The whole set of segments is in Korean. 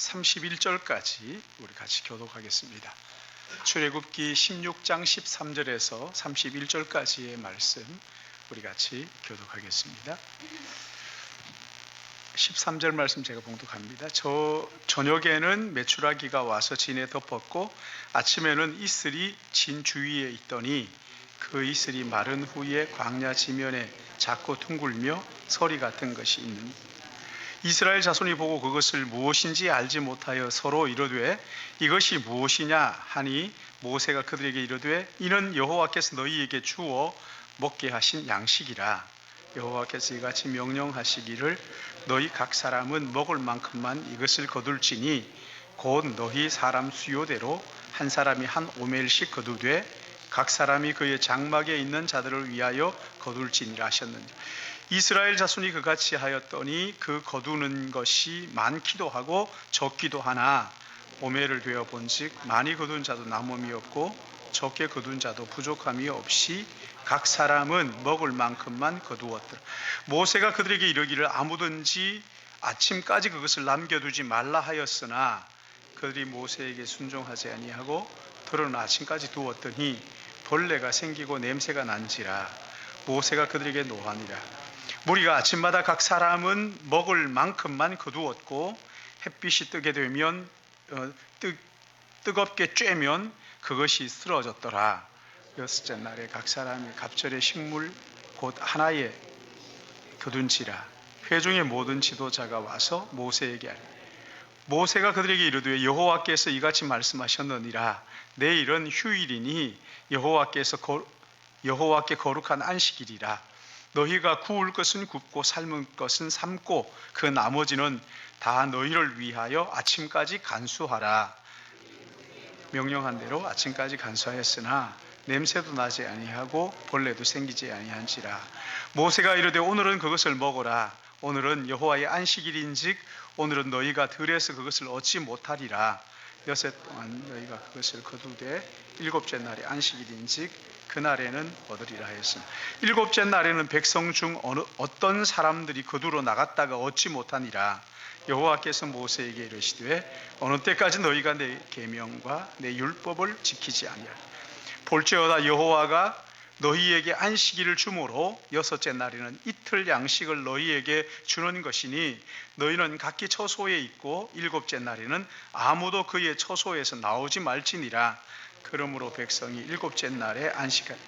31절까지 우리 같이 교독하겠습니다. 출애굽기 16장 13절에서 31절까지의 말씀 우리 같이 교독하겠습니다. 13절 말씀 제가 봉독합니다. 저녁에는 메추라기가 와서 진에 덮었고 아침에는 이슬이 진 주위에 있더니 그 이슬이 마른 후에 광야 지면에 작고 둥글며 서리 같은 것이 있는 이스라엘 자손이 보고 그것을 무엇인지 알지 못하여 서로 이르되 이것이 무엇이냐 하니 모세가 그들에게 이르되 이는 여호와께서 너희에게 주어 먹게 하신 양식이라. 여호와께서 이같이 명령하시기를 너희 각 사람은 먹을 만큼만 이것을 거둘지니 곧 너희 사람 수요대로 한 사람이 한 오멜씩 거두되 각 사람이 그의 장막에 있는 자들을 위하여 거둘지니라 하셨느니라. 이스라엘 자손이 그같이 하였더니 그 거두는 것이 많기도 하고 적기도 하나 오멜을 되어 본즉 많이 거둔 자도 남음이 없고 적게 거둔 자도 부족함이 없이 각 사람은 먹을 만큼만 거두었더라. 모세가 그들에게 이르기를 아무든지 아침까지 그것을 남겨두지 말라 하였으나 그들이 모세에게 순종하지 아니하고 들은 아침까지 두었더니 벌레가 생기고 냄새가 난지라. 모세가 그들에게 노하니라. 무리가 아침마다 각 사람은 먹을 만큼만 거두었고 햇빛이 뜨게 되면 뜨겁게 쬐면 그것이 쓰러졌더라. 여섯째 날에 각 사람이 갑절의 식물 곧 하나에 거둔지라. 회중의 모든 지도자가 와서 모세에게 하리라. 모세가 그들에게 이르되 여호와께서 이같이 말씀하셨느니라. 내일은 휴일이니 여호와께 거룩한 안식일이라. 너희가 구울 것은 굽고 삶은 것은 삶고 그 나머지는 다 너희를 위하여 아침까지 간수하라. 명령한 대로 아침까지 간수하였으나 냄새도 나지 아니하고 벌레도 생기지 아니한지라. 모세가 이르되 오늘은 그것을 먹어라. 오늘은 여호와의 안식일인즉 오늘은 너희가 들에서 그것을 얻지 못하리라. 여섯 동안 너희가 그것을 거두되 일곱째 날이 안식일인즉 그날에는 얻으리라 하였으나 일곱째 날에는 백성 중 어떤 사람들이 거두러 나갔다가 얻지 못하니라. 여호와께서 모세에게 이르시되 어느 때까지 너희가 내 계명과 내 율법을 지키지 아니하리라. 볼지어다 여호와가 너희에게 안식일을 주므로 여섯째 날에는 이틀 양식을 너희에게 주는 것이니 너희는 각기 처소에 있고 일곱째 날에는 아무도 그의 처소에서 나오지 말지니라. 그러므로 백성이 일곱째 날에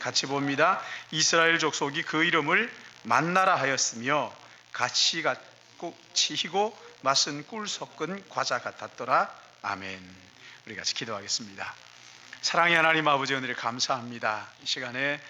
같이 봅니다. 이스라엘 족속이 그 이름을 만나라 하였으며 같이 치히고 맛은 꿀 섞은 과자 같았더라. 아멘. 우리 같이 기도하겠습니다. 사랑의 하나님 아버지 은혜를 감사합니다. 이 시간에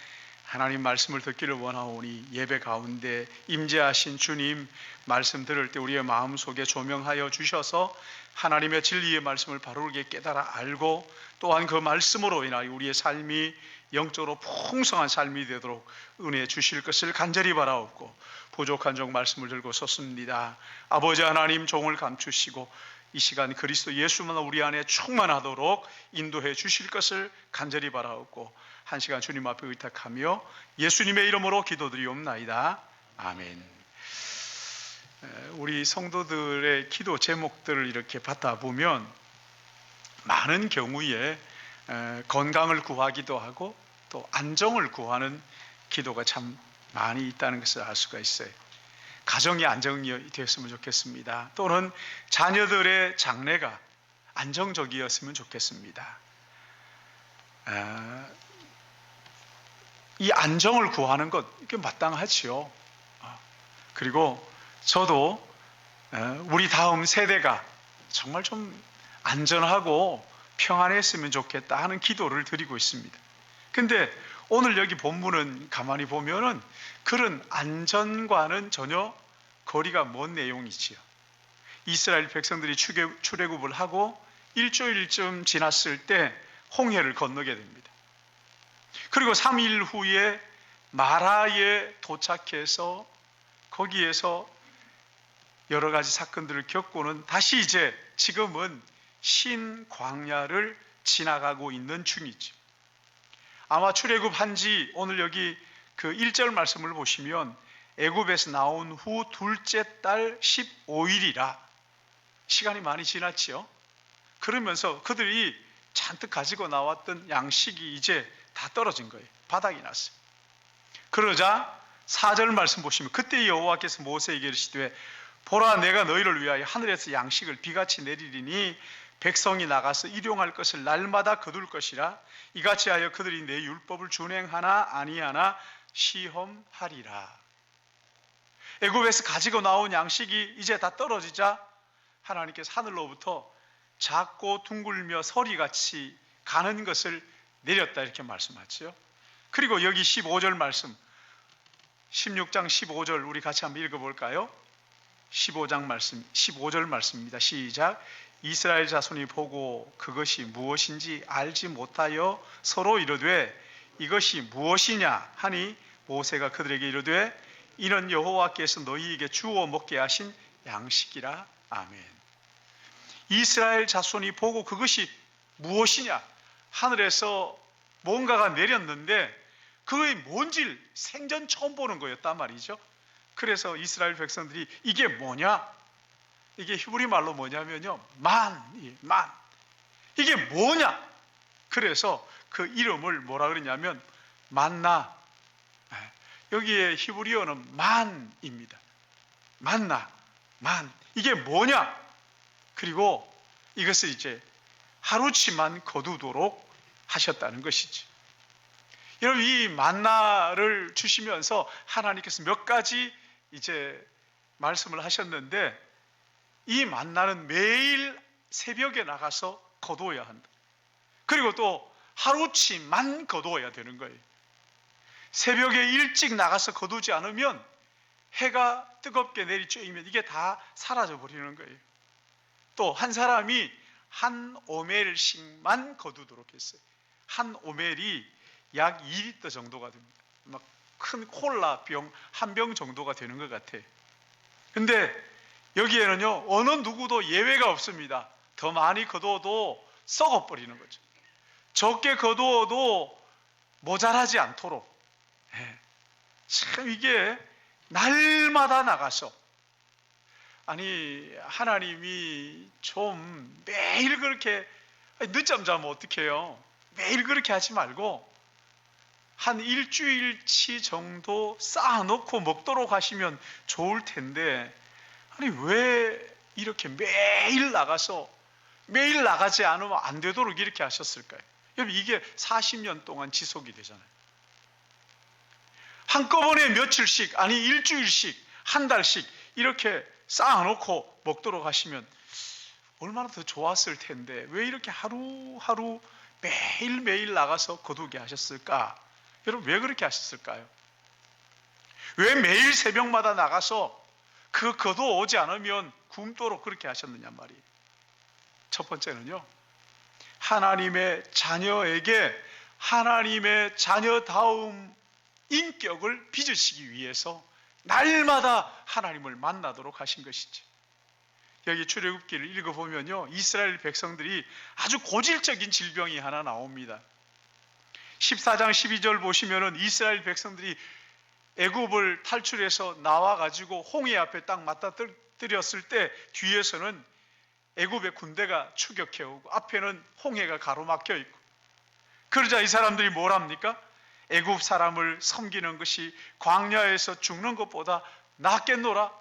하나님 말씀을 듣기를 원하오니 예배 가운데 임재하신 주님 말씀 들을 때 우리의 마음속에 조명하여 주셔서 하나님의 진리의 말씀을 바르게 깨달아 알고 또한 그 말씀으로 인하여 우리의 삶이 영적으로 풍성한 삶이 되도록 은혜 주실 것을 간절히 바라옵고 부족한 종 말씀을 들고 섰습니다. 아버지 하나님 종을 감추시고 이 시간 그리스도 예수만 우리 안에 충만하도록 인도해 주실 것을 간절히 바라옵고 한 시간 주님 앞에 의탁하며 예수님의 이름으로 기도드리옵나이다. 아멘. 우리 성도들의 기도 제목들을 이렇게 받다 보면 많은 경우에 건강을 구하기도 하고 또 안정을 구하는 기도가 참 많이 있다는 것을 알 수가 있어요. 가정이 안정이 되었으면 좋겠습니다. 또는 자녀들의 장래가 안정적이었으면 좋겠습니다. 이 안정을 구하는 것 이게 마땅하지요. 그리고 저도 우리 다음 세대가 정말 좀 안전하고 평안했으면 좋겠다 하는 기도를 드리고 있습니다. 근데 오늘 여기 본문은 가만히 보면은 그런 안전과는 전혀 거리가 먼 내용이지요. 이스라엘 백성들이 출애굽을 하고 일주일쯤 지났을 때 홍해를 건너게 됩니다. 그리고 3일 후에 마라에 도착해서 거기에서 여러 가지 사건들을 겪고는 다시 이제 지금은 신광야를 지나가고 있는 중이죠. 아마 출애굽한 지 오늘 여기 그 1절 말씀을 보시면 애굽에서 나온 후 둘째 달 15일이라 시간이 많이 지났지요. 그러면서 그들이 잔뜩 가지고 나왔던 양식이 이제 다 떨어진 거예요. 바닥이 났어요. 그러자 4절 말씀 보시면 그때 여호와께서 모세에게 이르시되 보라 내가 너희를 위하여 하늘에서 양식을 비같이 내리리니 백성이 나가서 일용할 것을 날마다 거둘 것이라 이같이 하여 그들이 내 율법을 준행하나 아니하나 시험하리라. 애굽에서 가지고 나온 양식이 이제 다 떨어지자 하나님께서 하늘로부터 작고 둥글며 서리같이 가는 것을 내렸다 이렇게 말씀하죠. 그리고 여기 15절 말씀 16장 15절 우리 같이 한번 읽어볼까요? 15장 말씀 15절 말씀입니다. 시작. 이스라엘 자손이 보고 그것이 무엇인지 알지 못하여 서로 이르되 이것이 무엇이냐 하니 모세가 그들에게 이르되 이는 여호와께서 너희에게 주어 먹게 하신 양식이라. 아멘. 이스라엘 자손이 보고 그것이 무엇이냐, 하늘에서 뭔가가 내렸는데 그의 뭔지를 생전 처음 보는 거였단 말이죠. 그래서 이스라엘 백성들이 이게 뭐냐, 이게 히브리 말로 뭐냐면요 만. 이게 뭐냐, 그래서 그 이름을 뭐라 그러냐면 만나. 여기에 히브리어는 만입니다. 만나, 만. 이게 뭐냐? 그리고 이것을 이제 하루치만 거두도록 하셨다는 것이지. 여러분, 이 만나를 주시면서 하나님께서 몇 가지 이제 말씀을 하셨는데 이 만나는 매일 새벽에 나가서 거두어야 한다. 그리고 또 하루치만 거두어야 되는 거예요. 새벽에 일찍 나가서 거두지 않으면 해가 뜨겁게 내리쬐이면 이게 다 사라져 버리는 거예요. 또 한 사람이 한 오멜씩만 거두도록 했어요. 한 오멜이 약 2리터 정도가 됩니다. 막 큰 콜라 병 한 병 정도가 되는 것 같아요. 근데 여기에는요 어느 누구도 예외가 없습니다. 더 많이 거두어도 썩어버리는 거죠. 적게 거두어도 모자라지 않도록. 참 이게 날마다 나가서, 아니 하나님이 좀 매일 그렇게 늦잠 자면 어떡해요? 매일 그렇게 하지 말고 한 일주일치 정도 쌓아놓고 먹도록 하시면 좋을 텐데, 아니 왜 이렇게 매일 나가서 매일 나가지 않으면 안 되도록 이렇게 하셨을까요? 여러분, 이게 40년 동안 지속이 되잖아요. 한꺼번에 며칠씩, 아니 일주일씩, 한 달씩 이렇게 쌓아놓고 먹도록 하시면 얼마나 더 좋았을 텐데 왜 이렇게 하루하루 매일매일 나가서 거두게 하셨을까? 여러분, 왜 그렇게 하셨을까요? 왜 매일 새벽마다 나가서 그 거두어오지 않으면 굶도록 그렇게 하셨느냐 말이에요. 첫 번째는요, 하나님의 자녀에게 하나님의 자녀다움 인격을 빚으시기 위해서 날마다 하나님을 만나도록 하신 것이지. 여기 출애굽기를 읽어보면요 이스라엘 백성들이 아주 고질적인 질병이 하나 나옵니다. 14장 12절 보시면은 이스라엘 백성들이 애굽을 탈출해서 나와가지고 홍해 앞에 딱 맞닥뜨렸을 때 뒤에서는 애굽의 군대가 추격해오고 앞에는 홍해가 가로막혀 있고, 그러자 이 사람들이 뭘 합니까? 애굽 사람을 섬기는 것이 광야에서 죽는 것보다 낫겠노라.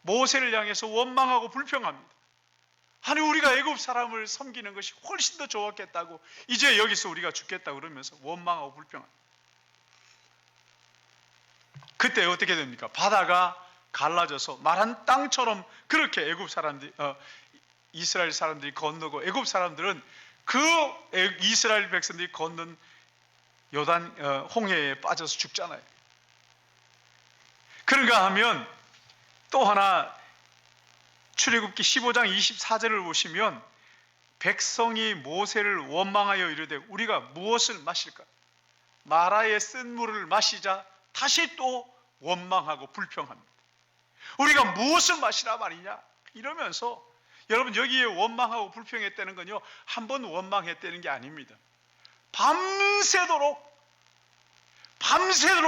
모세를 향해서 원망하고 불평합니다. 아니 우리가 애굽 사람을 섬기는 것이 훨씬 더 좋았겠다고, 이제 여기서 우리가 죽겠다고 그러면서 원망하고 불평합니다. 그때 어떻게 됩니까? 바다가 갈라져서 마른 땅처럼 그렇게 애굽 사람들이 이스라엘 사람들이 건너고, 애굽 사람들은 그 이스라엘 백성들이 건넌 요단 홍해에 빠져서 죽잖아요. 그런가 하면 또 하나 출애굽기 15장 24절을 보시면 백성이 모세를 원망하여 이르되 우리가 무엇을 마실까? 마라의 쓴 물을 마시자 다시 또 원망하고 불평합니다. 우리가 무엇을 마시라 말이냐 이러면서, 여러분 여기에 원망하고 불평했다는 건요 한 번 원망했다는 게 아닙니다. 밤새도록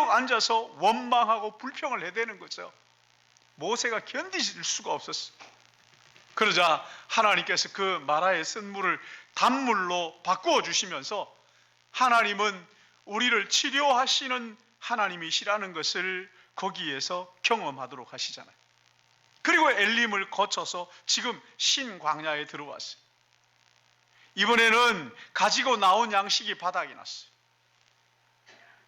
앉아서 원망하고 불평을 해대는 거죠. 모세가 견디질 수가 없었어요. 그러자 하나님께서 그 마라의 쓴물을 단물로 바꾸어 주시면서 하나님은 우리를 치료하시는 하나님이시라는 것을 거기에서 경험하도록 하시잖아요. 그리고 엘림을 거쳐서 지금 신광야에 들어왔어요. 이번에는 가지고 나온 양식이 바닥이 났어요.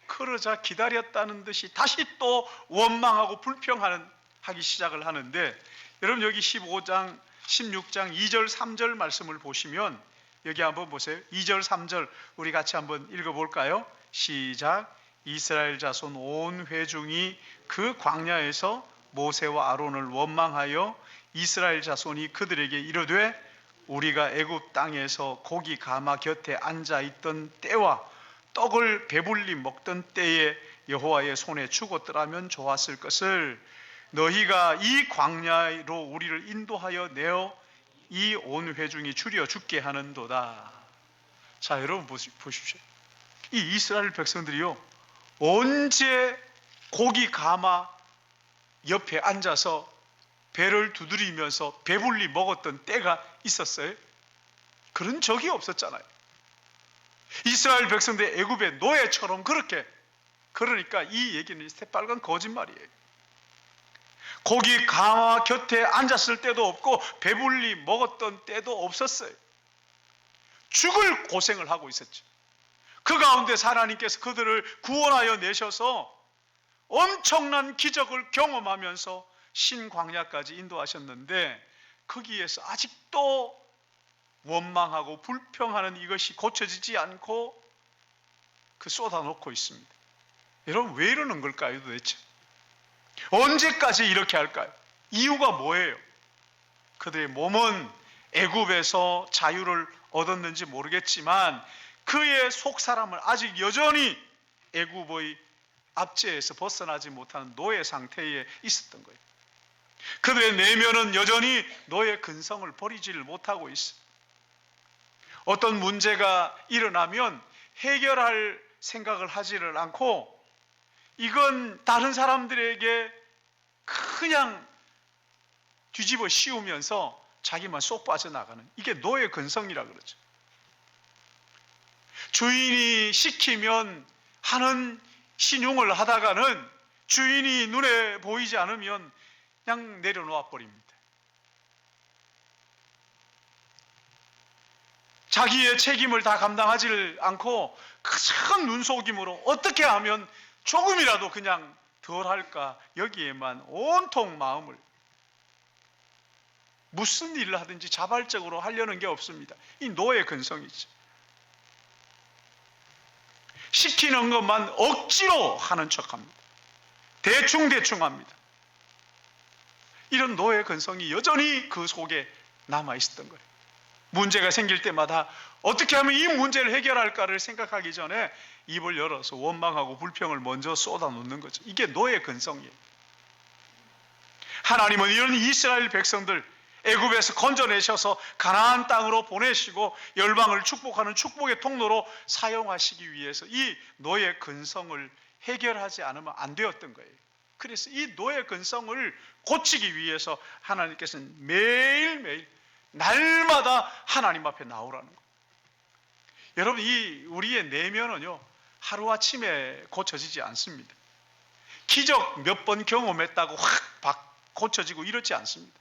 그러자 기다렸다는 듯이 다시 또 원망하고 불평하기 시작을 하는데, 여러분 여기 15장 16장 2절 3절 말씀을 보시면 여기 한번 보세요. 2절 3절 우리 같이 한번 읽어볼까요? 시작. 이스라엘 자손 온 회중이 그 광야에서 모세와 아론을 원망하여 이스라엘 자손이 그들에게 이르되 우리가 애굽 땅에서 고기 가마 곁에 앉아있던 때와 떡을 배불리 먹던 때에 여호와의 손에 죽었더라면 좋았을 것을 너희가 이 광야로 우리를 인도하여 내어 이 온 회중이 줄여 죽게 하는도다. 자, 여러분 보십시오. 이 이스라엘 백성들이요, 언제 고기 가마 옆에 앉아서 배를 두드리면서 배불리 먹었던 때가 있었어요? 그런 적이 없었잖아요. 이스라엘 백성들 애굽의 노예처럼 그렇게, 그러니까 이 얘기는 새빨간 거짓말이에요. 고기 가마 곁에 앉았을 때도 없고 배불리 먹었던 때도 없었어요. 죽을 고생을 하고 있었죠. 그 가운데 하나님께서 그들을 구원하여 내셔서 엄청난 기적을 경험하면서 신광야까지 인도하셨는데, 거기에서 아직도 원망하고 불평하는 이것이 고쳐지지 않고 쏟아놓고 있습니다. 여러분 왜 이러는 걸까요 도대체? 언제까지 이렇게 할까요? 이유가 뭐예요? 그들의 몸은 애굽에서 자유를 얻었는지 모르겠지만 그의 속사람은 아직 여전히 애굽의 압제에서 벗어나지 못하는 노예 상태에 있었던 거예요. 그들의 내면은 여전히 노예 근성을 버리지를 못하고 있어요. 어떤 문제가 일어나면 해결할 생각을 하지를 않고 이건 다른 사람들에게 그냥 뒤집어 씌우면서 자기만 쏙 빠져나가는, 이게 노예 근성이라 그러죠. 주인이 시키면 하는 신용을 하다가는 주인이 눈에 보이지 않으면 그냥 내려놓아 버립니다. 자기의 책임을 다 감당하지 않고 큰 눈속임으로 어떻게 하면 조금이라도 그냥 덜 할까, 여기에만 온통 마음을, 무슨 일을 하든지 자발적으로 하려는 게 없습니다. 이 노예 근성이죠. 시키는 것만 억지로 하는 척합니다. 대충 합니다. 이런 노예 근성이 여전히 그 속에 남아 있었던 거예요. 문제가 생길 때마다 어떻게 하면 이 문제를 해결할까를 생각하기 전에 입을 열어서 원망하고 불평을 먼저 쏟아놓는 거죠. 이게 노예 근성이에요. 하나님은 이런 이스라엘 백성들 애굽에서 건져내셔서 가나안 땅으로 보내시고 열방을 축복하는 축복의 통로로 사용하시기 위해서 이 노예 근성을 해결하지 않으면 안 되었던 거예요. 그래서 이 노예 근성을 고치기 위해서 하나님께서는 매일매일 날마다 하나님 앞에 나오라는 거예요. 여러분 이 우리의 내면은요 하루아침에 고쳐지지 않습니다. 기적 몇 번 경험했다고 확 고쳐지고 이렇지 않습니다.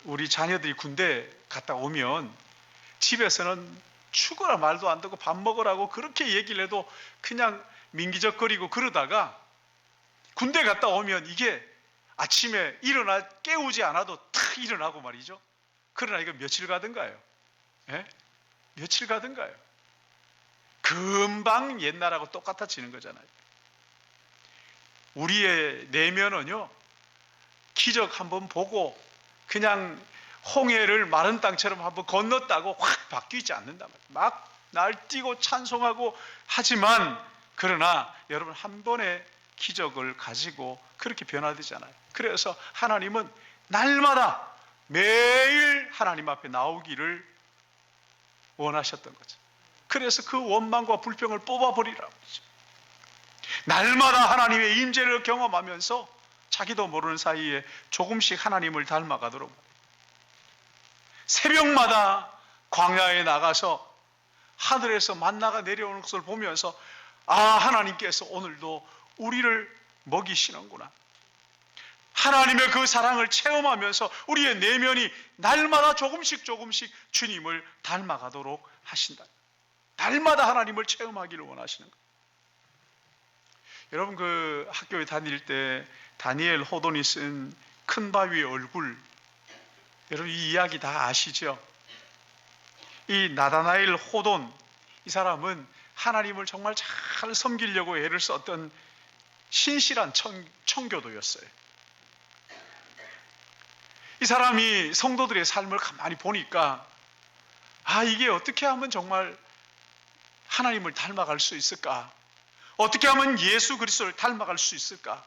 우리 자녀들이 군대 갔다 오면 집에서는 죽어라 말도 안 듣고 밥 먹으라고 그렇게 얘기를 해도 그냥 민기적거리고 그러다가 군대 갔다 오면 이게 아침에 깨우지 않아도 탁 일어나고 말이죠. 그러나 이거 며칠 가든가요? 예? 며칠 가든가요? 금방 옛날하고 똑같아지는 거잖아요. 우리의 내면은요 기적 한번 보고 그냥 홍해를 마른 땅처럼 한번 건넜다고 확 바뀌지 않는단 말이에요. 막 날뛰고 찬송하고 하지만 그러나 여러분 한 번의 기적을 가지고 그렇게 변화되잖아요. 그래서 하나님은 날마다 매일 하나님 앞에 나오기를 원하셨던 거죠. 그래서 그 원망과 불평을 뽑아버리라고 그러죠. 날마다 하나님의 임재를 경험하면서 자기도 모르는 사이에 조금씩 하나님을 닮아가도록, 새벽마다 광야에 나가서 하늘에서 만나가 내려오는 것을 보면서 하나님께서 오늘도 우리를 먹이시는구나, 하나님의 그 사랑을 체험하면서 우리의 내면이 날마다 조금씩 주님을 닮아가도록 하신다. 날마다 하나님을 체험하기를 원하시는 거예요. 여러분, 그 학교에 다닐 때 다니엘 호돈이 쓴 큰 바위의 얼굴, 여러분 이 이야기 다 아시죠? 이 나다나엘 호돈, 이 사람은 하나님을 정말 잘 섬기려고 애를 썼던 신실한 청교도였어요. 이 사람이 성도들의 삶을 가만히 보니까 이게 어떻게 하면 정말 하나님을 닮아갈 수 있을까? 어떻게 하면 예수 그리스도를 닮아갈 수 있을까?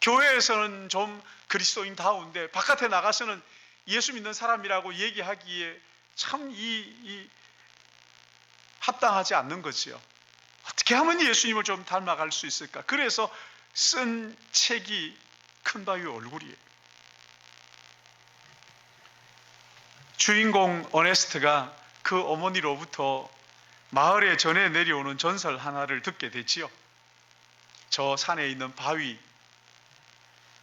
교회에서는 좀 그리스도인다운데 바깥에 나가서는 예수 믿는 사람이라고 얘기하기에 참 합당하지 않는 거지요. 어떻게 하면 예수님을 좀 닮아갈 수 있을까? 그래서 쓴 책이 큰 바위의 얼굴이에요. 주인공 어네스트가 그 어머니로부터 마을에 전해 내려오는 전설 하나를 듣게 되지요. 저 산에 있는 바위,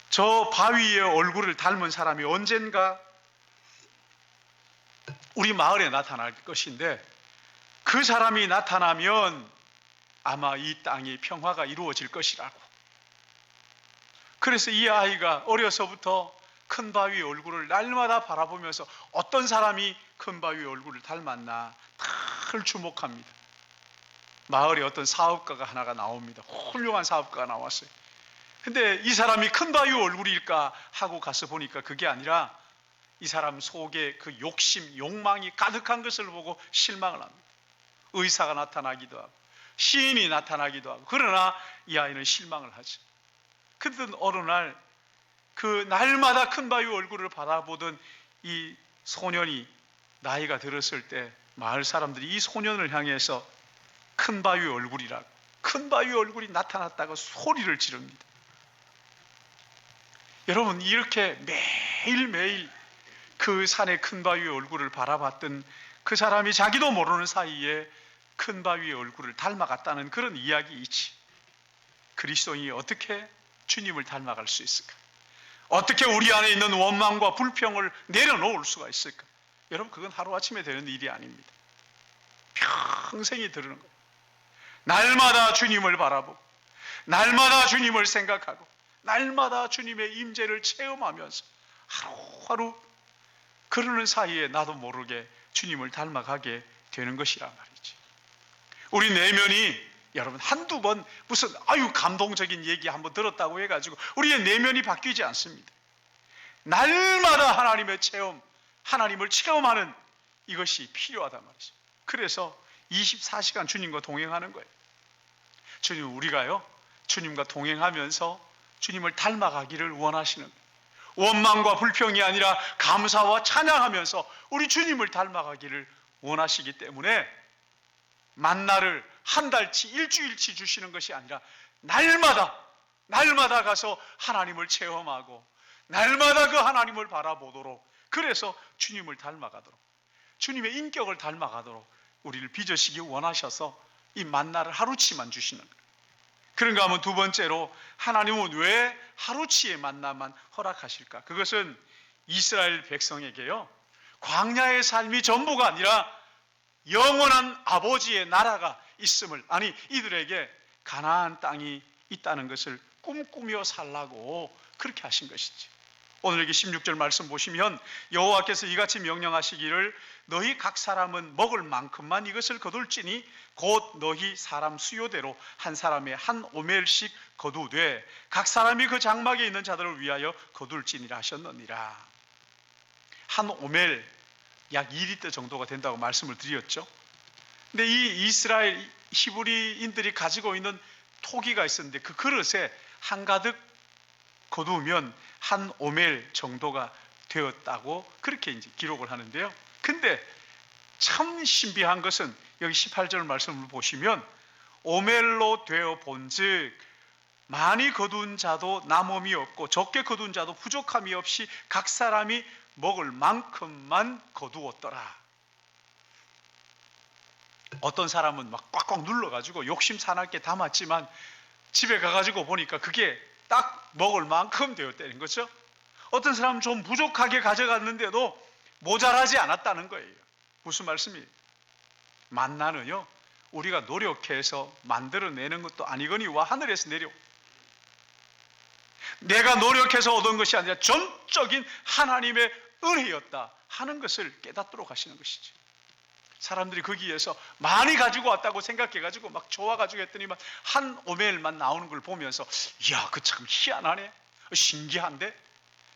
저 바위의 얼굴을 닮은 사람이 언젠가 우리 마을에 나타날 것인데, 그 사람이 나타나면 아마 이 땅이 평화가 이루어질 것이라고. 그래서 이 아이가 어려서부터 큰 바위의 얼굴을 날마다 바라보면서 어떤 사람이 큰 바위의 얼굴을 닮았나 늘 주목합니다. 마을에 어떤 사업가가 하나가 나옵니다. 훌륭한 사업가가 나왔어요. 근데 이 사람이 큰 바위의 얼굴일까 하고 가서 보니까 그게 아니라 이 사람 속에 그 욕심, 욕망이 가득한 것을 보고 실망을 합니다. 의사가 나타나기도 하고 시인이 나타나기도 하고, 그러나 이 아이는 실망을 하죠. 그때 어느 날 그 날마다 큰 바위 얼굴을 바라보던 이 소년이 나이가 들었을 때 마을 사람들이 이 소년을 향해서 큰 바위 얼굴이라고, 큰 바위 얼굴이 나타났다고 소리를 지릅니다. 여러분, 이렇게 매일매일 그 산의 큰 바위의 얼굴을 바라봤던 그 사람이 자기도 모르는 사이에 큰 바위의 얼굴을 닮아갔다는 그런 이야기이지. 그리스도인이 어떻게 주님을 닮아갈 수 있을까? 어떻게 우리 안에 있는 원망과 불평을 내려놓을 수가 있을까? 여러분, 그건 하루아침에 되는 일이 아닙니다. 평생이 들으는 거예요. 날마다 주님을 바라보고 날마다 주님을 생각하고 날마다 주님의 임재를 체험하면서 하루하루 그러는 사이에 나도 모르게 주님을 닮아가게 되는 것이란 말이지. 우리 내면이 여러분 한두 번 무슨 감동적인 얘기 한번 들었다고 해가지고 우리의 내면이 바뀌지 않습니다. 날마다 하나님의 체험, 하나님을 체험하는 이것이 필요하단 말이죠. 그래서 24시간 주님과 동행하는 거예요. 주님, 우리가요 주님과 동행하면서 주님을 닮아가기를 원하시는, 원망과 불평이 아니라 감사와 찬양하면서 우리 주님을 닮아가기를 원하시기 때문에 만나를 한 달치 일주일치 주시는 것이 아니라 날마다 가서 하나님을 체험하고 날마다 그 하나님을 바라보도록, 그래서 주님을 닮아가도록, 주님의 인격을 닮아가도록 우리를 빚으시기 원하셔서 이 만나를 하루치만 주시는 거예요. 그런가 하면 두 번째로, 하나님은 왜 하루치의 만나만 허락하실까? 그것은 이스라엘 백성에게요 광야의 삶이 전부가 아니라 영원한 아버지의 나라가 있음을, 이들에게 가나안 땅이 있다는 것을 꿈꾸며 살라고 그렇게 하신 것이지. 오늘 여기 16절 말씀 보시면 여호와께서 이같이 명령하시기를 너희 각 사람은 먹을 만큼만 이것을 거둘지니 곧 너희 사람 수요대로 한 사람의 한 오멜씩 거두되 각 사람이 그 장막에 있는 자들을 위하여 거둘지니라 하셨느니라. 한 오멜 약 2리터 정도가 된다고 말씀을 드렸죠. 근데 이 이스라엘 히브리인들이 가지고 있는 토기가 있었는데 그 그릇에 한가득 거두면 한 오멜 정도가 되었다고 그렇게 이제 기록을 하는데요. 근데 참 신비한 것은 여기 18절 말씀을 보시면 오멜로 되어 본즉 많이 거둔 자도 남음이 없고 적게 거둔 자도 부족함이 없이 각 사람이 먹을 만큼만 거두었더라. 어떤 사람은 막 꽉꽉 눌러가지고 욕심 사납게 담았지만 집에 가가지고 보니까 그게 딱 먹을 만큼 되었다는 거죠. 어떤 사람은 좀 부족하게 가져갔는데도 모자라지 않았다는 거예요. 무슨 말씀이에요? 만나는요, 우리가 노력해서 만들어내는 것도 아니거니와 하늘에서 내려, 내가 노력해서 얻은 것이 아니라 전적인 하나님의 은혜였다 하는 것을 깨닫도록 하시는 것이죠. 사람들이 거기에서 많이 가지고 왔다고 생각해가지고 막 좋아가지고 했더니만 한 오멜만 나오는 걸 보면서, 이야, 그 참 희한하네, 신기한데,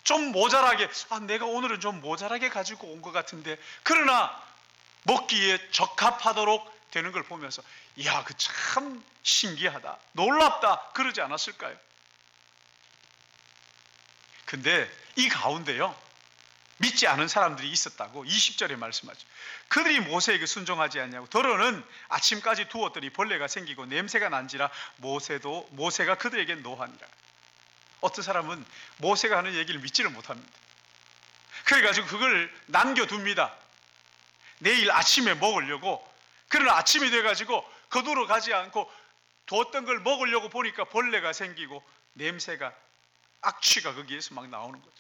좀 모자라게, 내가 오늘은 좀 모자라게 가지고 온 것 같은데, 그러나 먹기에 적합하도록 되는 걸 보면서, 이야, 그 참 신기하다, 놀랍다, 그러지 않았을까요? 근데 이 가운데요, 믿지 않은 사람들이 있었다고 20절에 말씀하죠. 그들이 모세에게 순종하지 않냐고. 더러는 아침까지 두었더니 벌레가 생기고 냄새가 난지라 모세가 그들에게 노하니라. 어떤 사람은 모세가 하는 얘기를 믿지를 못합니다. 그래가지고 그걸 남겨둡니다. 내일 아침에 먹으려고. 그러나 아침이 돼가지고 거두러 가지 않고 두었던 걸 먹으려고 보니까 벌레가 생기고 냄새가, 악취가 거기에서 막 나오는 거죠.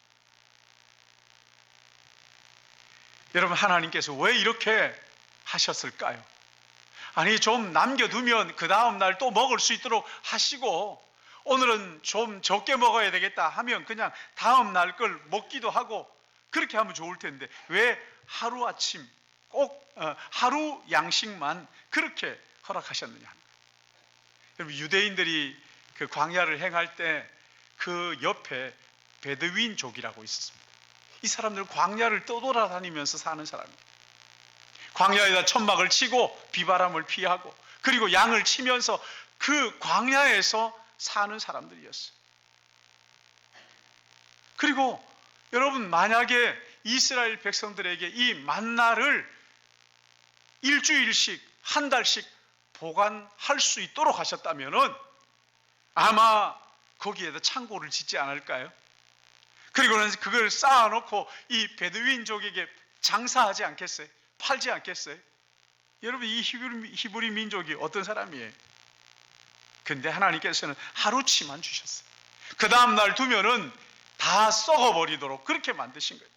여러분, 하나님께서 왜 이렇게 하셨을까요? 아니, 좀 남겨두면 그 다음날 또 먹을 수 있도록 하시고, 오늘은 좀 적게 먹어야 되겠다 하면 그냥 다음날 걸 먹기도 하고 그렇게 하면 좋을 텐데, 왜 하루아침 꼭 하루 양식만 그렇게 허락하셨느냐. 여러분, 유대인들이 그 광야를 행할 때 그 옆에 베드윈족이라고 있었습니다. 이 사람들은 광야를 떠돌아다니면서 사는 사람이에요. 광야에다 천막을 치고 비바람을 피하고, 그리고 양을 치면서 그 광야에서 사는 사람들이었어요. 그리고 여러분, 만약에 이스라엘 백성들에게 이 만나를 일주일씩, 한 달씩 보관할 수 있도록 하셨다면은 아마 거기에다 창고를 짓지 않을까요? 그리고는 그걸 쌓아놓고 이 베드윈족에게 장사하지 않겠어요? 팔지 않겠어요? 여러분, 이 히브리 민족이 어떤 사람이에요? 근데 하나님께서는 하루치만 주셨어요. 그 다음날 두면은 다 썩어버리도록 그렇게 만드신 거예요.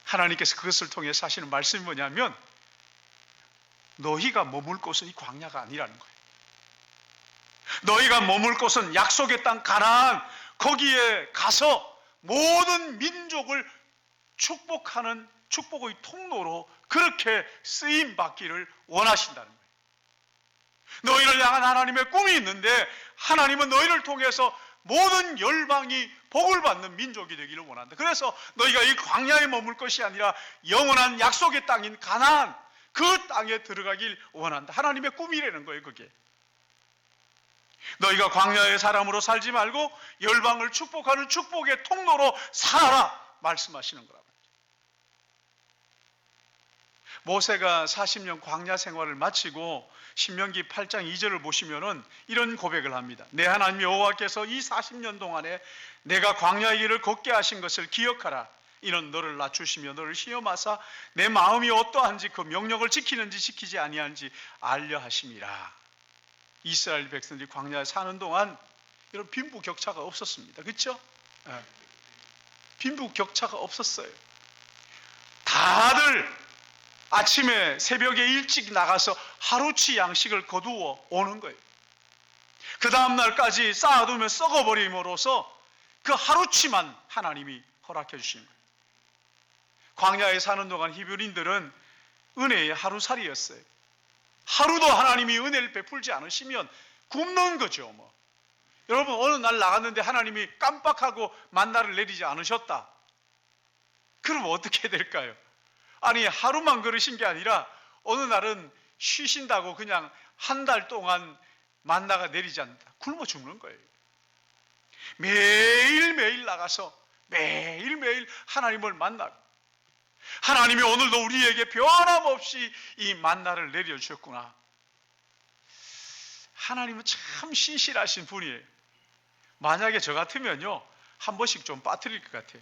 하나님께서 그것을 통해서 하시는 말씀이 뭐냐면, 너희가 머물 곳은 이 광야가 아니라는 거예요. 너희가 머물 곳은 약속의 땅 가나안, 거기에 가서 모든 민족을 축복하는 축복의 통로로 그렇게 쓰임 받기를 원하신다는 거예요. 너희를 향한 하나님의 꿈이 있는데, 하나님은 너희를 통해서 모든 열방이 복을 받는 민족이 되기를 원한다. 그래서 너희가 이 광야에 머물 것이 아니라 영원한 약속의 땅인 가나안, 그 땅에 들어가길 원한다. 하나님의 꿈이라는 거예요, 그게. 너희가 광야의 사람으로 살지 말고 열방을 축복하는 축복의 통로로 살아라 말씀하시는 거라고. 모세가 40년 광야 생활을 마치고 신명기 8장 2절을 보시면은 이런 고백을 합니다. 내 하나님 여호와께서 이 40년 동안에 내가 광야의 길을 걷게 하신 것을 기억하라. 이는 너를 낮추시며 너를 시험하사 내 마음이 어떠한지 그 명령을 지키는지 지키지 아니하는지 알려 하심이라. 이스라엘 백성들이 광야에 사는 동안 이런 빈부격차가 없었습니다. 그렇죠? 빈부격차가 없었어요. 다들 아침에 새벽에 일찍 나가서 하루치 양식을 거두어 오는 거예요. 그 다음날까지 쌓아두면 썩어버림으로써 그 하루치만 하나님이 허락해 주시는 거예요. 광야에 사는 동안 히브리인들은 은혜의 하루살이였어요. 하루도 하나님이 은혜를 베풀지 않으시면 굶는 거죠. 여러분, 어느 날 나갔는데 하나님이 깜빡하고 만나를 내리지 않으셨다. 그럼 어떻게 될까요? 아니, 하루만 그러신 게 아니라 어느 날은 쉬신다고 그냥 한 달 동안 만나가 내리지 않는다. 굶어 죽는 거예요. 매일매일 나가서 매일매일 하나님을 만나고, 하나님이 오늘도 우리에게 변함없이 이 만나를 내려주셨구나. 하나님은 참 신실하신 분이에요. 만약에 저 같으면요, 한 번씩 좀 빠뜨릴 것 같아요.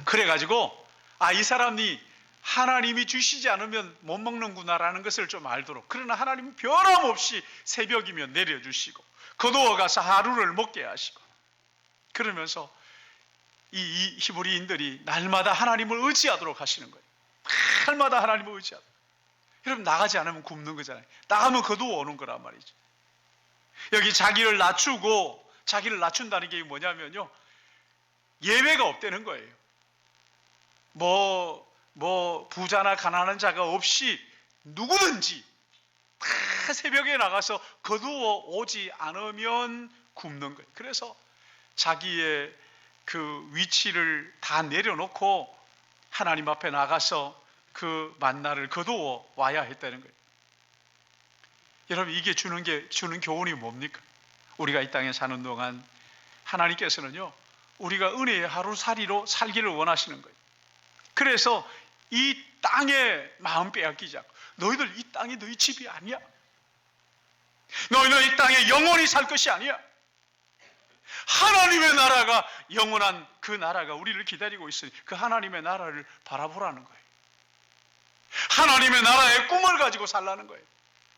그래가지고 이 사람이 하나님이 주시지 않으면 못 먹는구나라는 것을 좀 알도록. 그러나 하나님은 변함없이 새벽이면 내려주시고 거두어 가서 하루를 먹게 하시고, 그러면서 이 히브리인들이 날마다 하나님을 의지하도록 하시는 거예요. 날마다 하나님을 의지하도록. 여러분, 나가지 않으면 굶는 거잖아요. 나가면 거두어 오는 거란 말이죠. 여기 자기를 낮추고, 자기를 낮춘다는 게 뭐냐면요, 예외가 없다는 거예요. 부자나 가난한 자가 없이 누구든지 다 새벽에 나가서 거두어 오지 않으면 굶는 거예요. 그래서 자기의 그 위치를 다 내려놓고 하나님 앞에 나가서 그 만나를 거두어 와야 했다는 거예요. 여러분, 이게 주는 교훈이 뭡니까? 우리가 이 땅에 사는 동안 하나님께서는요, 우리가 은혜의 하루살이로 살기를 원하시는 거예요. 그래서 이 땅에 마음 빼앗기지 않고, 너희들 이 땅이 너희 집이 아니야. 너희는 이 땅에 영원히 살 것이 아니야. 하나님의 나라가, 영원한 그 나라가 우리를 기다리고 있으니 그 하나님의 나라를 바라보라는 거예요. 하나님의 나라의 꿈을 가지고 살라는 거예요.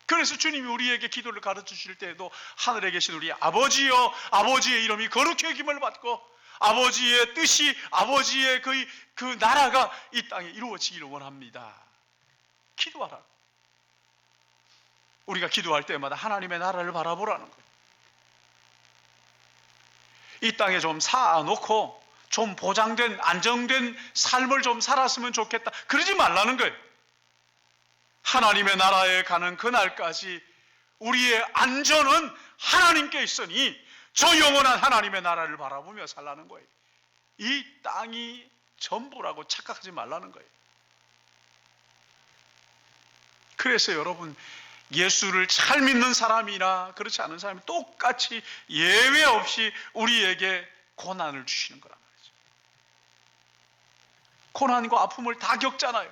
그래서 주님이 우리에게 기도를 가르쳐 주실 때에도 하늘에 계신 우리 아버지여, 아버지의 이름이 거룩히 여김을 받고 아버지의 뜻이, 아버지의 그 나라가 이 땅에 이루어지기를 원합니다. 기도하라. 우리가 기도할 때마다 하나님의 나라를 바라보라는 거예요. 이 땅에 좀 쌓아놓고 좀 보장된, 안정된 삶을 좀 살았으면 좋겠다, 그러지 말라는 거예요. 하나님의 나라에 가는 그날까지 우리의 안전은 하나님께 있으니 저 영원한 하나님의 나라를 바라보며 살라는 거예요. 이 땅이 전부라고 착각하지 말라는 거예요. 그래서 여러분, 예수를 잘 믿는 사람이나 그렇지 않은 사람이 똑같이 예외 없이 우리에게 고난을 주시는 거란 말이죠. 고난과 아픔을 다 겪잖아요.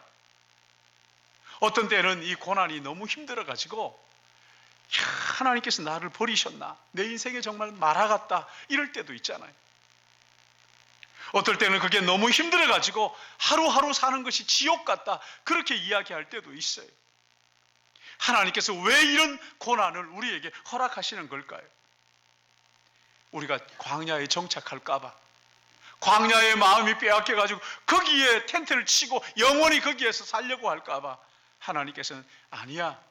어떤 때는 이 고난이 너무 힘들어가지고, 하나님께서 나를 버리셨나, 내 인생에 정말 마라 같다, 이럴 때도 있잖아요. 어떨 때는 그게 너무 힘들어가지고 하루하루 사는 것이 지옥 같다, 그렇게 이야기할 때도 있어요. 하나님께서 왜 이런 고난을 우리에게 허락하시는 걸까요? 우리가 광야에 정착할까봐, 광야의 마음이 빼앗겨가지고 거기에 텐트를 치고 영원히 거기에서 살려고 할까봐 하나님께서는 아니야,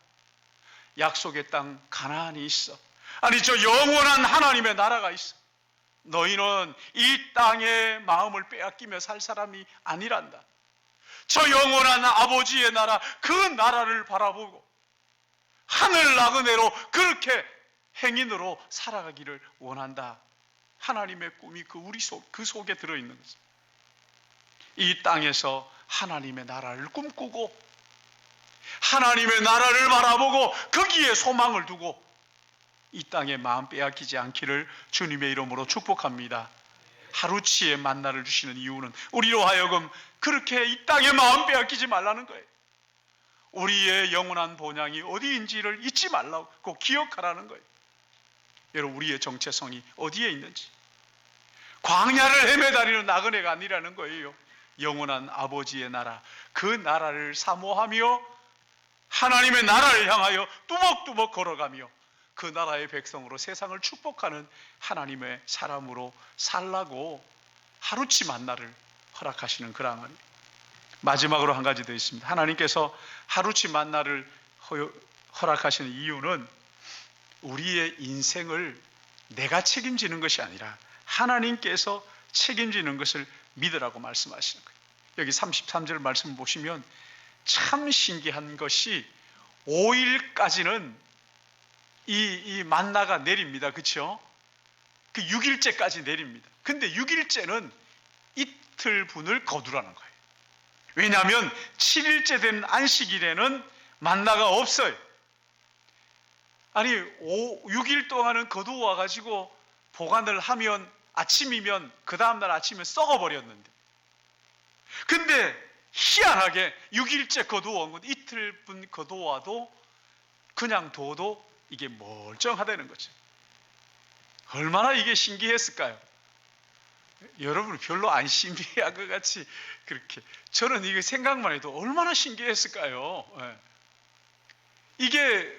약속의 땅 가나안이 있어. 아니, 저 영원한 하나님의 나라가 있어. 너희는 이 땅에 마음을 빼앗기며 살 사람이 아니란다. 저 영원한 아버지의 나라, 그 나라를 바라보고 하늘 나그네로 그렇게 행인으로 살아가기를 원한다. 하나님의 꿈이 그 속에 들어있는 거죠. 이 땅에서 하나님의 나라를 꿈꾸고 하나님의 나라를 바라보고 거기에 소망을 두고 이 땅에 마음 빼앗기지 않기를 주님의 이름으로 축복합니다. 하루치의 만나를 주시는 이유는 우리로 하여금 그렇게 이 땅에 마음 빼앗기지 말라는 거예요. 우리의 영원한 본향이 어디인지를 잊지 말라고, 꼭 기억하라는 거예요. 여러분, 우리의 정체성이 어디에 있는지, 광야를 헤매다니는 나그네가 아니라는 거예요. 영원한 아버지의 나라, 그 나라를 사모하며 하나님의 나라를 향하여 뚜벅뚜벅 걸어가며 그 나라의 백성으로 세상을 축복하는 하나님의 사람으로 살라고 하루치 만나를 허락하시는 그런 말입니다. 마지막으로 한 가지 더 있습니다. 하나님께서 하루치 만나를 허락하시는 이유는 우리의 인생을 내가 책임지는 것이 아니라 하나님께서 책임지는 것을 믿으라고 말씀하시는 거예요. 여기 33절 말씀 보시면 참 신기한 것이 5일까지는 이 만나가 내립니다. 그렇죠? 그 6일째까지 내립니다. 근데 6일째는 이틀분을 거두라는 거예요. 왜냐하면 7일째 된 안식일에는 만나가 없어요. 아니, 6일 동안은 거두어 와가지고 보관을 하면 아침이면 그 다음날 아침에 썩어버렸는데, 근데 희한하게 6일째 거두어 온 건 이틀분 거두어 와도 그냥 둬도 이게 멀쩡하다는 거죠. 얼마나 이게 신기했을까요? 여러분 별로 안 신기한 것 같이 그렇게, 저는 이게 생각만 해도 얼마나 신기했을까요? 이게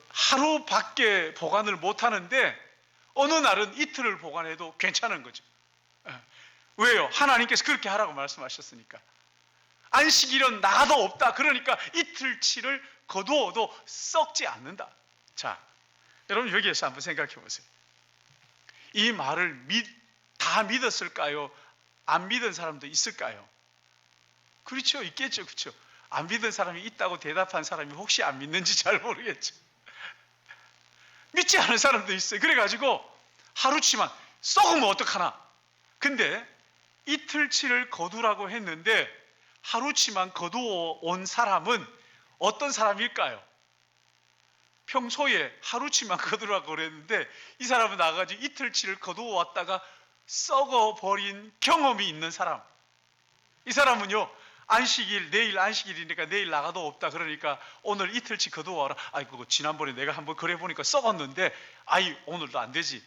하루밖에 보관을 못 하는데 어느 날은 이틀을 보관해도 괜찮은 거죠. 왜요? 하나님께서 그렇게 하라고 말씀하셨으니까. 안식일은 나가도 없다. 그러니까 이틀치를 거두어도 썩지 않는다. 자, 여러분 여기에서 한번 생각해 보세요. 이 말을 다 믿었을까요? 안 믿은 사람도 있을까요? 그렇죠. 있겠죠. 그렇죠. 안 믿은 사람이 있다고 대답한 사람이 혹시 안 믿는지 잘 모르겠죠. 믿지 않은 사람도 있어요. 그래가지고 하루치만 썩으면 어떡하나. 근데 이틀치를 거두라고 했는데 하루치만 거두어 온 사람은 어떤 사람일까요? 평소에 하루치만 거두라고 그랬는데 이 사람은 나가가지고 이틀치를 거두어 왔다가 썩어버린 경험이 있는 사람. 이 사람은요, 안식일, 내일 안식일이니까 내일 나가도 없다. 그러니까 오늘 이틀치 거두어 와라. 아이고, 지난번에 내가 한번 그래 보니까 썩었는데, 아이, 오늘도 안 되지.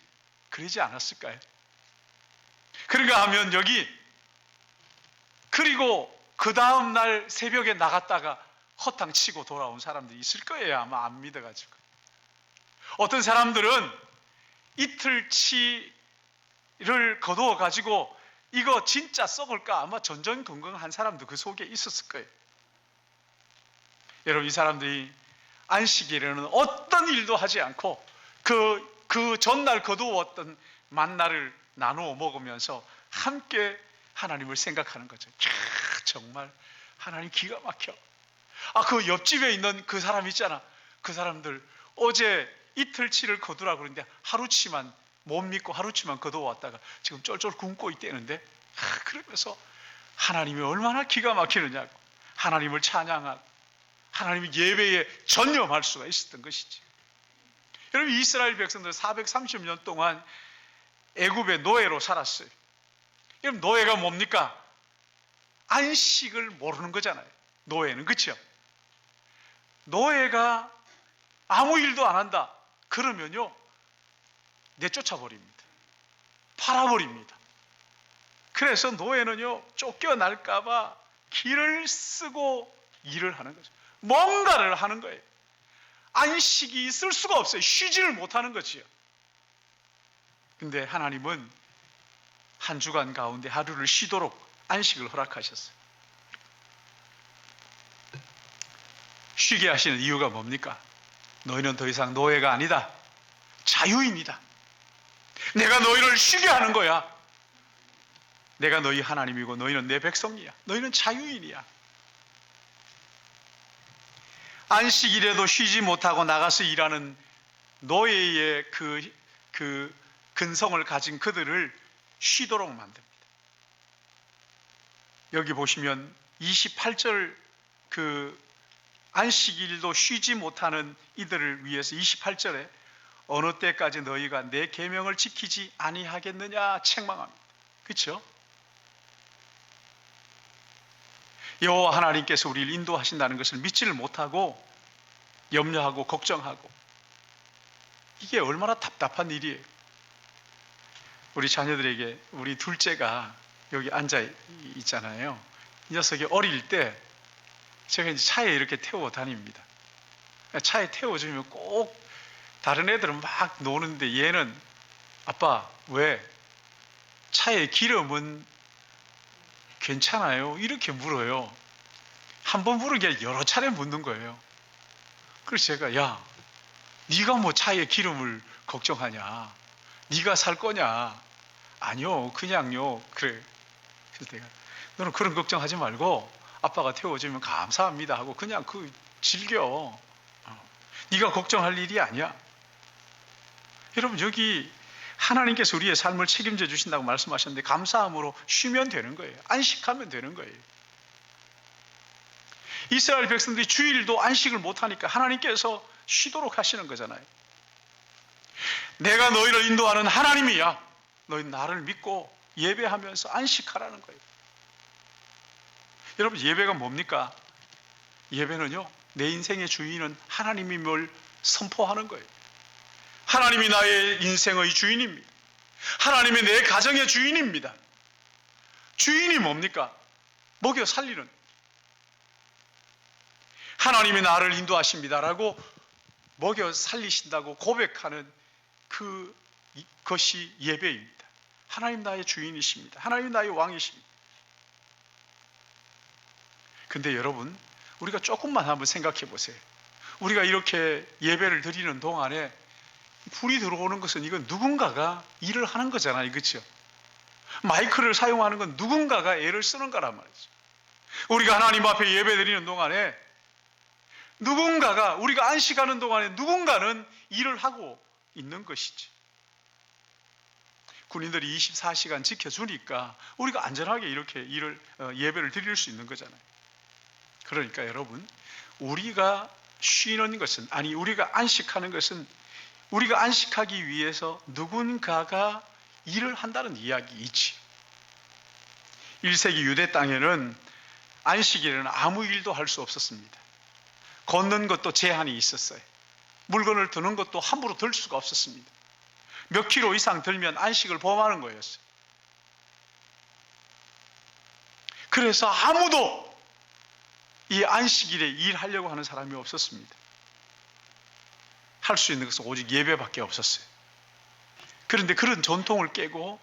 그러지 않았을까요? 그런가 하면 여기, 그리고 그 다음날 새벽에 나갔다가 허탕 치고 돌아온 사람들이 있을 거예요. 아마 안 믿어가지고. 어떤 사람들은 이틀치를 거두어 가지고 이거 진짜 썩을까? 아마 전전긍긍한 사람도 그 속에 있었을 거예요. 여러분, 이 사람들이 안식일에는 어떤 일도 하지 않고 그 전날 거두었던 만나를 나누어 먹으면서 함께 하나님을 생각하는 거죠. 정말 하나님 기가 막혀. 그 옆집에 있는 그 사람 있잖아. 그 사람들 어제 이틀치를 거두라고 그러는데 하루치만 못 믿고 하루치만 거두어왔다가 지금 쫄쫄 굶고 있다는데, 그러면서 하나님이 얼마나 기가 막히느냐고 하나님을 찬양하고 하나님의 예배에 전념할 수가 있었던 것이지. 여러분, 이스라엘 백성들 430년 동안 애굽의 노예로 살았어요. 여러분, 노예가 뭡니까? 안식을 모르는 거잖아요. 노예는. 그렇죠? 노예가 아무 일도 안 한다 그러면요, 내쫓아 버립니다. 팔아버립니다. 그래서 노예는요, 쫓겨날까봐 길을 쓰고 일을 하는 거죠. 뭔가를 하는 거예요. 안식이 있을 수가 없어요. 쉬지를 못하는 거지요. 근데 하나님은 한 주간 가운데 하루를 쉬도록 안식을 허락하셨어요. 쉬게 하시는 이유가 뭡니까? 너희는 더 이상 노예가 아니다. 자유인이다. 내가 너희를 쉬게 하는 거야. 내가 너희 하나님이고 너희는 내 백성이야. 너희는 자유인이야. 안식일에도 쉬지 못하고 나가서 일하는 노예의 그 근성을 가진 그들을 쉬도록 만듭니다. 여기 보시면 28절 안식일도 쉬지 못하는 이들을 위해서 28절에 어느 때까지 너희가 내 계명을 지키지 아니하겠느냐 책망합니다. 그렇죠? 여호와 하나님께서 우리를 인도하신다는 것을 믿지를 못하고 염려하고 걱정하고, 이게 얼마나 답답한 일이에요. 우리 자녀들에게 우리 둘째가 여기 앉아 있잖아요. 이 녀석이 어릴 때 제가 이제 차에 이렇게 태워 다닙니다. 차에 태워주면 꼭 다른 애들은 막 노는데 얘는 아빠 왜 차에 기름은 괜찮아요? 이렇게 물어요. 한 번 물은 게 여러 차례 묻는 거예요. 그래서 제가 야, 네가 뭐 차에 기름을 걱정하냐? 네가 살 거냐? 아니요, 그냥요. 그래. 그래서 내가 너는 그런 걱정하지 말고 아빠가 태워주면 감사합니다 하고 그냥 즐겨. 네가 걱정할 일이 아니야. 여러분, 여기 하나님께서 우리의 삶을 책임져 주신다고 말씀하셨는데 감사함으로 쉬면 되는 거예요. 안식하면 되는 거예요. 이스라엘 백성들이 주일도 안식을 못하니까 하나님께서 쉬도록 하시는 거잖아요. 내가 너희를 인도하는 하나님이야. 너희 나를 믿고 예배하면서 안식하라는 거예요. 여러분, 예배가 뭡니까? 예배는요, 내 인생의 주인은 하나님임을 선포하는 거예요. 하나님이 나의 인생의 주인입니다. 하나님이 내 가정의 주인입니다. 주인이 뭡니까? 먹여 살리는, 하나님이 나를 인도하십니다라고 먹여 살리신다고 고백하는 그것이 예배입니다. 하나님 나의 주인이십니다. 하나님 나의 왕이십니다. 근데 여러분, 우리가 조금만 한번 생각해 보세요. 우리가 이렇게 예배를 드리는 동안에 불이 들어오는 것은 이건 누군가가 일을 하는 거잖아요. 그렇죠? 마이크를 사용하는 건 누군가가 애를 쓰는 거란 말이죠. 우리가 하나님 앞에 예배 드리는 동안에 누군가가, 우리가 안식하는 동안에 누군가는 일을 하고 있는 것이지. 군인들이 24시간 지켜주니까 우리가 안전하게 이렇게 예배를 드릴 수 있는 거잖아요. 그러니까 여러분, 우리가 쉬는 것은, 아니 우리가 안식하는 것은, 우리가 안식하기 위해서 누군가가 일을 한다는 이야기이지. 1세기 유대 땅에는 안식일에는 아무 일도 할 수 없었습니다. 걷는 것도 제한이 있었어요. 물건을 드는 것도 함부로 들 수가 없었습니다. 몇 킬로 이상 들면 안식을 범하는 거였어요. 그래서 아무도 이 안식일에 일하려고 하는 사람이 없었습니다. 할 수 있는 것은 오직 예배밖에 없었어요. 그런데 그런 전통을 깨고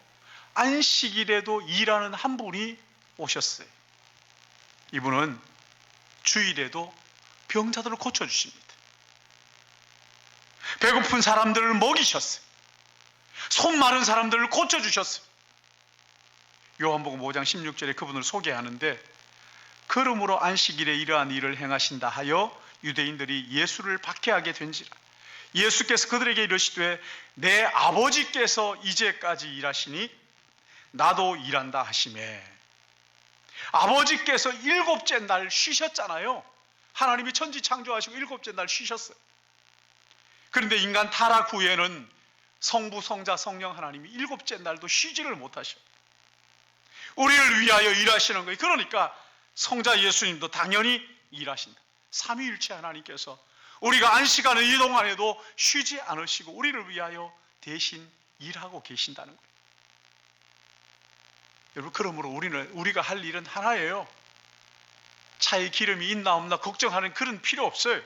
안식일에도 일하는 한 분이 오셨어요. 이분은 주일에도 병자들을 고쳐주십니다. 배고픈 사람들을 먹이셨어요. 손 마른 사람들을 고쳐주셨어요. 요한복음 5장 16절에 그분을 소개하는데, 그러므로 안식일에 이러한 일을 행하신다 하여 유대인들이 예수를 박해하게 된지라. 예수께서 그들에게 이르시되 내 아버지께서 이제까지 일하시니 나도 일한다 하시매. 아버지께서 일곱째 날 쉬셨잖아요. 하나님이 천지 창조하시고 일곱째 날 쉬셨어요. 그런데 인간 타락 후에는 성부, 성자, 성령 하나님이 일곱째 날도 쉬지를 못하셔. 우리를 위하여 일하시는 거예요. 그러니까 성자 예수님도 당연히 일하신다. 삼위일체 하나님께서 우리가 안식하는 이 동안에도 쉬지 않으시고 우리를 위하여 대신 일하고 계신다는 거예요. 여러분, 그러므로 우리가 할 일은 하나예요. 차에 기름이 있나 없나 걱정하는 그런 필요 없어요.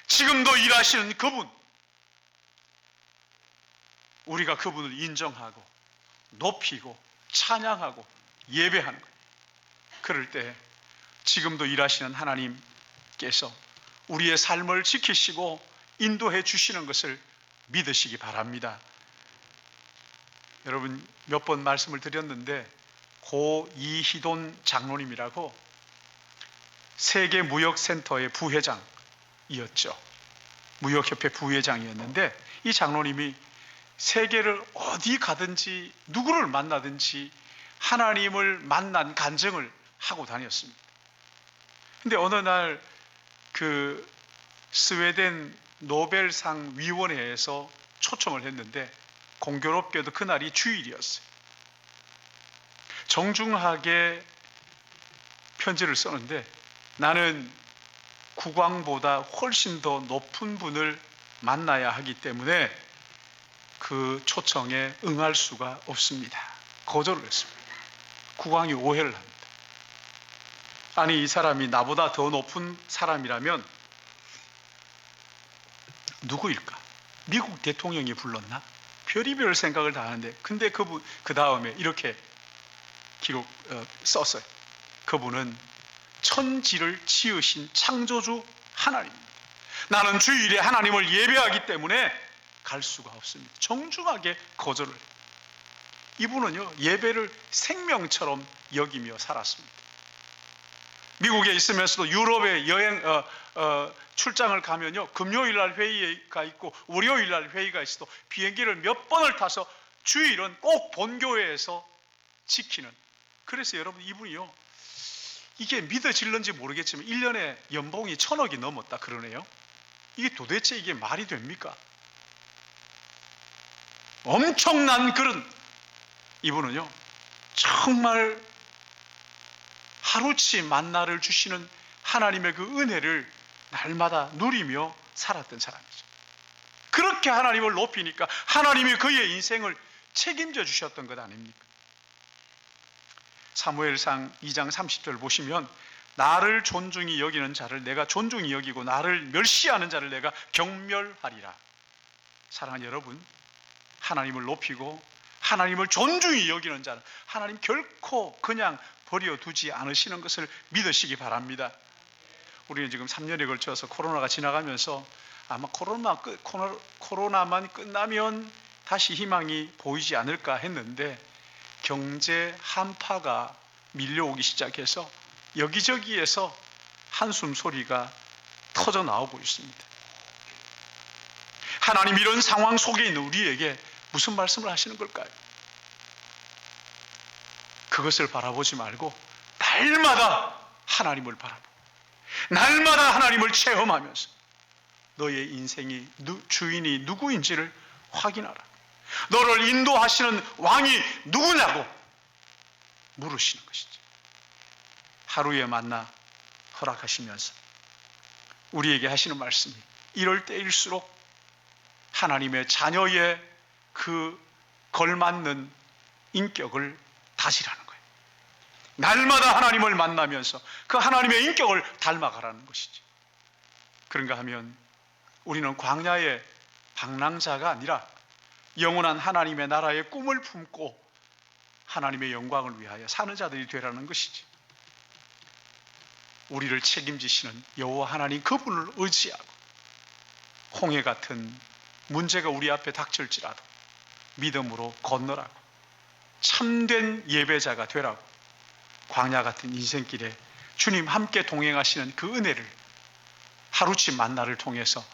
지금도 일하시는 그분, 우리가 그분을 인정하고 높이고 찬양하고 예배하는 거예요. 그럴 때 지금도 일하시는 하나님께서 우리의 삶을 지키시고 인도해 주시는 것을 믿으시기 바랍니다. 여러분, 몇 번 말씀을 드렸는데 고 이희돈 장로님이라고 세계무역센터의 부회장이었죠. 무역협회 부회장이었는데 이 장로님이 세계를 어디 가든지 누구를 만나든지 하나님을 만난 간증을 하고 다녔습니다. 근데 어느 날 그 스웨덴 노벨상 위원회에서 초청을 했는데 공교롭게도 그날이 주일이었어요. 정중하게 편지를 썼는데 나는 국왕보다 훨씬 더 높은 분을 만나야 하기 때문에 그 초청에 응할 수가 없습니다. 거절을 했습니다. 국왕이 오해를 합니다. 아니, 이 사람이 나보다 더 높은 사람이라면 누구일까? 미국 대통령이 불렀나? 별의별 생각을 다 하는데, 근데 그분 그 다음에 이렇게 썼어요. 그분은 천지를 지으신 창조주 하나님입니다. 나는 주일에 하나님을 예배하기 때문에 갈 수가 없습니다. 정중하게 거절을 해요. 이분은요, 예배를 생명처럼 여기며 살았습니다. 미국에 있으면서도 유럽에 출장을 가면요, 금요일 날 회의가 있고 월요일 날 회의가 있어도 비행기를 몇 번을 타서 주일은 꼭 본교회에서 지키는. 그래서 여러분, 이분이요, 이게 믿어질는지 모르겠지만 1년에 연봉이 1,000억이 넘었다 그러네요. 이게 도대체 이게 말이 됩니까? 엄청난 그런, 이분은요 정말 하루치 만나를 주시는 하나님의 그 은혜를 날마다 누리며 살았던 사람이죠. 그렇게 하나님을 높이니까 하나님이 그의 인생을 책임져 주셨던 것 아닙니까? 사무엘상 2장 30절 보시면 나를 존중히 여기는 자를 내가 존중히 여기고 나를 멸시하는 자를 내가 경멸하리라. 사랑하는 여러분, 하나님을 높이고 하나님을 존중히 여기는 자는 하나님 결코 그냥 버려두지 않으시는 것을 믿으시기 바랍니다. 우리는 지금 3년에 걸쳐서 코로나가 지나가면서 아마 코로나만 끝나면 다시 희망이 보이지 않을까 했는데 경제 한파가 밀려오기 시작해서 여기저기에서 한숨 소리가 터져 나오고 있습니다. 하나님 이런 상황 속에 있는 우리에게 무슨 말씀을 하시는 걸까요? 그것을 바라보지 말고 날마다 하나님을 바라보고 날마다 하나님을 체험하면서 너의 인생이 주인이 누구인지를 확인하라. 너를 인도하시는 왕이 누구냐고 물으시는 것이지. 하루에 만나 허락하시면서 우리에게 하시는 말씀이 이럴 때일수록 하나님의 자녀의 그 걸맞는 인격을 다지라는 거예요. 날마다 하나님을 만나면서 그 하나님의 인격을 닮아가라는 것이지. 그런가 하면 우리는 광야의 방랑자가 아니라 영원한 하나님의 나라의 꿈을 품고 하나님의 영광을 위하여 사는 자들이 되라는 것이지. 우리를 책임지시는 여호와 하나님 그분을 의지하고 홍해 같은 문제가 우리 앞에 닥칠지라도 믿음으로 건너라고 참된 예배자가 되라고 광야 같은 인생길에 주님 함께 동행하시는 그 은혜를 하루치 만나를 통해서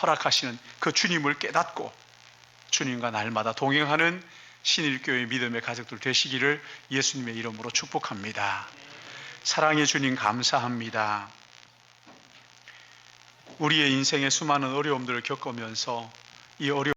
허락하시는 그 주님을 깨닫고 주님과 날마다 동행하는 신일교회 믿음의 가족들 되시기를 예수님의 이름으로 축복합니다. 사랑의 주님 감사합니다. 우리의 인생에 수많은 어려움들을 겪으면서 이 어려움